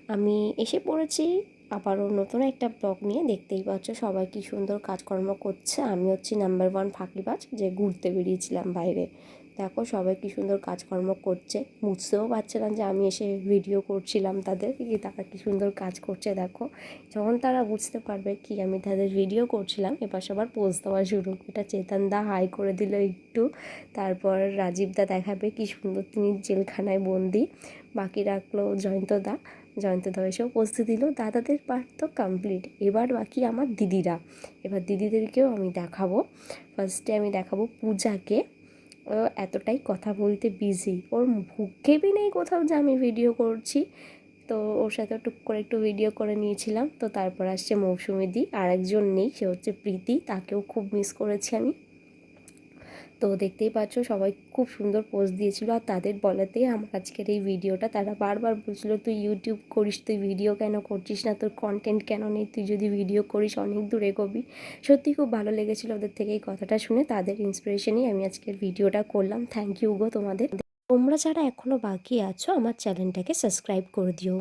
আমি এসে পড়েছি আবারও নতুন একটা ব্লগ নিয়ে। দেখতেই পাচ্ছ সবাই কী সুন্দর কাজকর্ম করছে। আমি হচ্ছি নাম্বার ওয়ান ফাঁকিবাজ যে ঘুরতে বেরিয়েছিলাম বাইরে। দেখো সবাই কী সুন্দর কাজকর্ম করছে, বুঝতেও পারছে না যে আমি এসে ভিডিও করছিলাম তাদের, কি তারা কী সুন্দর কাজ করছে দেখো। যখন তারা বুঝতে পারবে কি আমি তাদের ভিডিও করছিলাম, এবার সবার পোজ দেওয়া শুরু। এটা চেতন দা হাই করে দিল একটু, তারপর রাজীব দা দেখাবে কী সুন্দর তিনি জেলখানায় বন্দি, বাকি রাখলো জয়ন্তদা। জয়ন্তদা এসেও উপস্থিত দিল। দাদাদের পার্ট তো কমপ্লিট, এবার বাকি আমার দিদিরা। এবার দিদিদেরকেও আমি দেখাবো। ফার্স্টে আমি দেখাবো পূজাকে। ও এতটাই কথা বলতে বিজি, ওর ভূক্ষেপই নেই কোথাও যে আমি ভিডিও করছি। তো ওর সাথে টুক করে একটু ভিডিও করে নিয়েছিলাম। তো তারপর আসছে মৌসুমীদি, আর একজন নেই, সে হচ্ছে প্রীতি, তাকেও খুব মিস করেছি আমি। তো দেখতেই পাচ্ছ সবাই খুব সুন্দর পোজ দিয়েছিল, আর তাদের বলাতেই আমার আজকের এই ভিডিওটা। তারা বারবার বলছিল তুই ইউটিউব করিস, তুই ভিডিও কেন করছিস না, তোর কন্টেন্ট কেন নেই, তুই যদি ভিডিও করিস অনেক দূর এগোবি। সত্যি খুব ভালো লেগেছিলো ওদের থেকে এই কথাটা শুনে। তাদের ইন্সপিরেশনেই আমি আজকের ভিডিওটা করলাম। থ্যাংক ইউ গো তোমাদের। তোমরা যারা এখনও বাকি আছো আমার চ্যানেলটাকে সাবস্ক্রাইব করে দিও।